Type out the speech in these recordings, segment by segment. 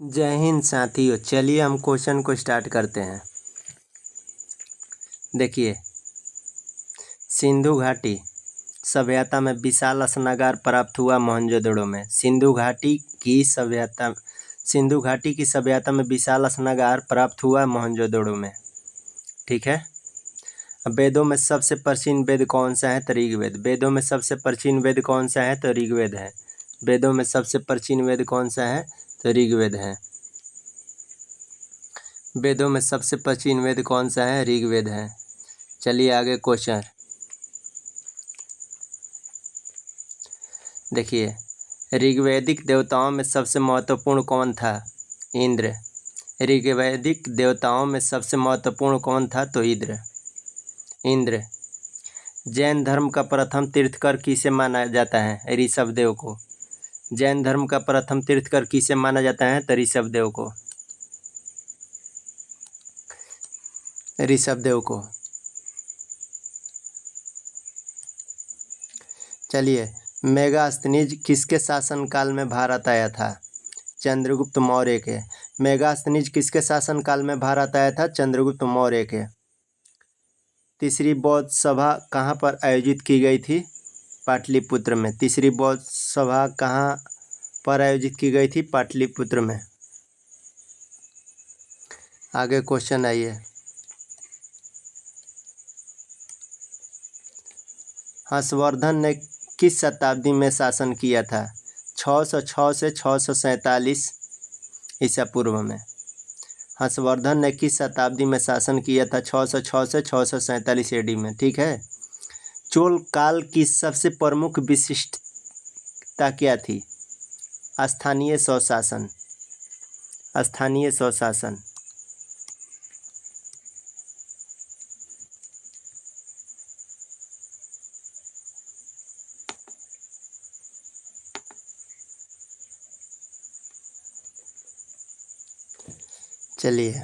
जय हिंद साथियों। चलिए हम क्वेश्चन को स्टार्ट करते हैं। देखिए, सिंधु घाटी सभ्यता में विशाल स्नागार प्राप्त हुआ मोहनजोदड़ो में। सिंधु घाटी की सभ्यता में विशाल स्नागार प्राप्त हुआ मोहनजोदड़ो में। ठीक है। अब वेदों में सबसे प्राचीन वेद कौन सा है? तो ऋग्वेद। वेदों में सबसे प्राचीन वेद कौन सा है? तो ऋग्वेद है। वेदों में सबसे प्राचीन वेद कौन सा है? तो ऋग्वेद है। वेदों में सबसे प्राचीन वेद कौन सा है? ऋग्वेद है। चलिए आगे क्वेश्चन देखिए, ऋग्वैदिक देवताओं में सबसे महत्वपूर्ण कौन था? इंद्र। ऋग्वैदिक देवताओं में सबसे महत्वपूर्ण कौन था? तो इंद्र। जैन धर्म का प्रथम तीर्थकर किसे माना जाता है? ऋषभदेव को। जैन धर्म का प्रथम तीर्थकर किसे माना जाता है? तो ऋषभदेव को। चलिए, मेगास्थनीज किसके शासनकाल में भारत आया था? चंद्रगुप्त मौर्य के। मेगास्थनीज किसके शासनकाल में भारत आया था? चंद्रगुप्त मौर्य के। तीसरी बौद्ध सभा कहाँ पर आयोजित की गई थी? पाटलिपुत्र में। तीसरी बौद्ध सभा कहाँ पर आयोजित की गई थी? पाटलिपुत्र में। आगे क्वेश्चन आइए। हर्षवर्धन ने किस शताब्दी में शासन किया था? 606 से 647 ईसा पूर्व में। हर्षवर्धन ने किस शताब्दी में शासन किया था? 606 से 647 एडी में। ठीक है। चोल काल की सबसे प्रमुख विशिष्टता क्या थी? स्थानीय स्वशासन। स्थानीय स्वशासन। चलिए,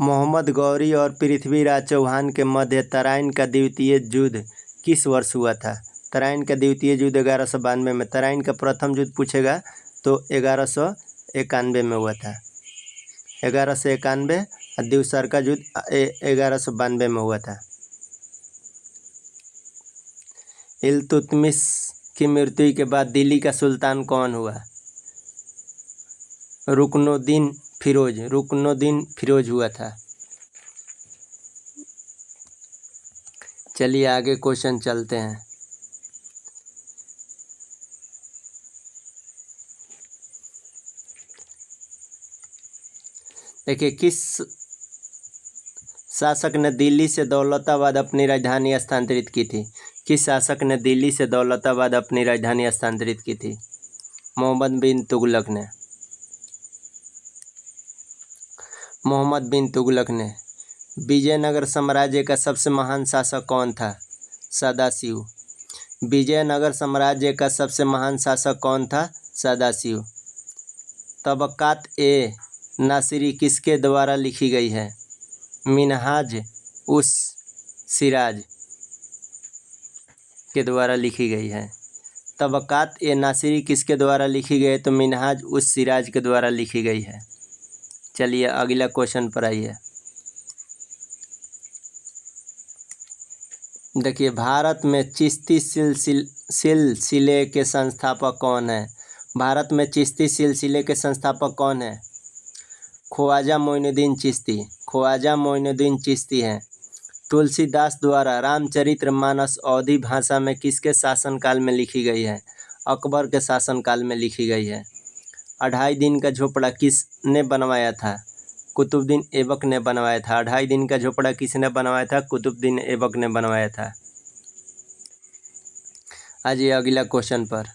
मोहम्मद गौरी और पृथ्वीराज चौहान के मध्य तराइन का द्वितीय युद्ध किस वर्ष हुआ था? तराइन का द्वितीय युद्ध 1192 में। तराइन का प्रथम युद्ध पूछेगा तो 1191 में हुआ था। 1191 और दूसरा का युद्ध 1192 में हुआ था। इल्तुतमिश की मृत्यु के बाद दिल्ली का सुल्तान कौन हुआ? रुकनुद्दीन फिरोज हुआ था। चलिए आगे क्वेश्चन चलते हैं। देखिए, किस शासक ने दिल्ली से दौलताबाद अपनी राजधानी स्थानांतरित की थी? किस शासक ने दिल्ली से दौलताबाद अपनी राजधानी स्थानांतरित की थी? मोहम्मद बिन तुगलक ने। विजयनगर साम्राज्य का सबसे महान शासक कौन था? सदाशिव। विजयनगर साम्राज्य का सबसे महान शासक कौन था? सदाशिव। तबक़ात ए नासिरी किसके द्वारा लिखी गई है? मिनहाज उस सिराज के द्वारा लिखी गई है। तबक़ात ए नासिरी किसके द्वारा लिखी गई है? तो मिनहाज उस सिराज के द्वारा लिखी गई है। चलिए अगला क्वेश्चन पर आइए। देखिए, भारत में चिश्ती सिलसिले के संस्थापक कौन है? भारत में चिश्ती सिलसिले के संस्थापक कौन है? ख्वाजा मोइनुद्दीन चिश्ती हैं। तुलसीदास द्वारा रामचरितमानस अवधी भाषा में किसके शासनकाल में लिखी गई है? अकबर के शासनकाल में लिखी गई है। 2.5 दिन का झोपड़ा किसने बनवाया था? कुतुबुद्दीन ऐबक ने बनवाया था। 2.5 दिन का झोपड़ा किसने बनवाया था? कुतुबुद्दीन ऐबक ने बनवाया था। आज ये अगला क्वेश्चन पर।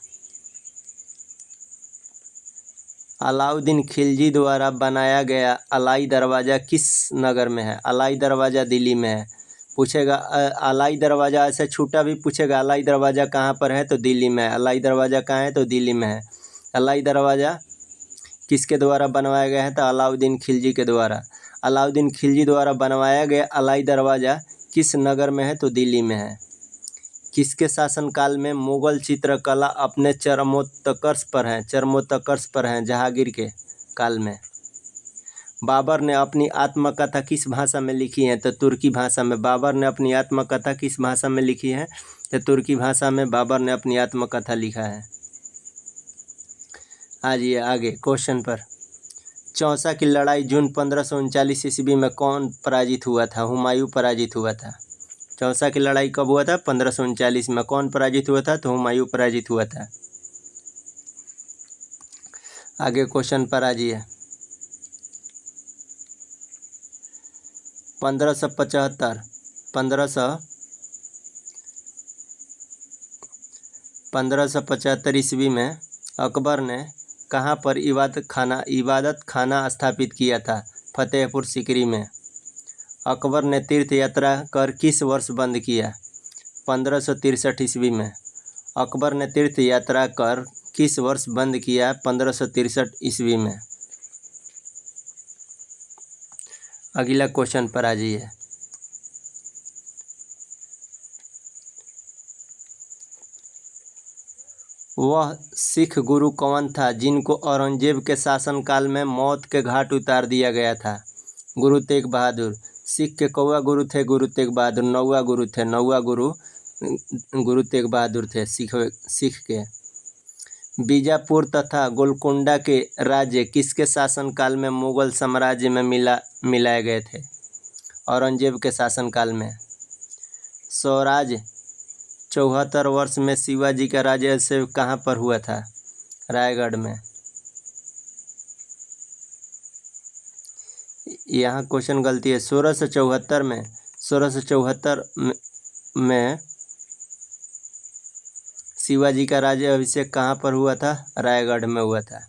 अलाउद्दीन खिलजी द्वारा बनाया गया अलाई दरवाज़ा किस नगर में है? अलाई दरवाज़ा दिल्ली में है। पूछेगा अलाई दरवाज़ा, ऐसे छूटा भी पूछेगा अलाई दरवाज़ा कहाँ पर है? तो दिल्ली में है। अलाई दरवाज़ा कहाँ है? तो दिल्ली में है। अलाई दरवाज़ा किसके द्वारा बनवाया गया है? तो अलाउद्दीन खिलजी के द्वारा। अलाउद्दीन खिलजी द्वारा बनवाया गया अलाई दरवाज़ा किस नगर में है? तो दिल्ली में है। किसके शासनकाल में मुगल चित्रकला अपने चरमोत्कर्ष पर हैं? जहांगीर के काल में। बाबर ने अपनी आत्मकथा किस भाषा में लिखी है? तो तुर्की भाषा में। बाबर ने अपनी आत्मकथा किस भाषा में लिखी है? तो तुर्की भाषा में बाबर ने अपनी आत्मकथा लिखा है। आइए आगे क्वेश्चन पर। चौसा की लड़ाई जून 1539 ईस्वी में कौन पराजित हुआ था? हुमायूं पराजित हुआ था। चौसा की लड़ाई कब हुआ था? 1539 में। कौन पराजित हुआ था? तो हुमायूं पराजित हुआ था। आगे क्वेश्चन पर आ जाइए। 1575 ईस्वी में अकबर ने कहाँ पर इबादत खाना स्थापित किया था? फतेहपुर सीकरी में। अकबर ने तीर्थ यात्रा कर किस वर्ष बंद किया? 1563 ईस्वी में। अकबर ने तीर्थ यात्रा कर किस वर्ष बंद किया? 1563 ईस्वी में। अगला क्वेश्चन पर आ जाइए। वह सिख गुरु कौन था जिनको औरंगजेब के शासनकाल में मौत के घाट उतार दिया गया था? गुरु तेग बहादुर। सिख के कौवा गुरु थे? गुरु तेग बहादुर। नौवा गुरु थे? नौवा गुरु तेग बहादुर थे सिख के। बीजापुर तथा गोलकुंडा के राज्य किसके शासनकाल में मुगल साम्राज्य में मिलाए गए थे? औरंगजेब के शासनकाल में। स्वराज 74 वर्ष में शिवाजी का राज्याभिषेक कहाँ पर हुआ था? रायगढ़ में। यहाँ क्वेश्चन गलती है। 1674 में शिवाजी का राज्याभिषेक कहाँ पर हुआ था? रायगढ़ में हुआ था।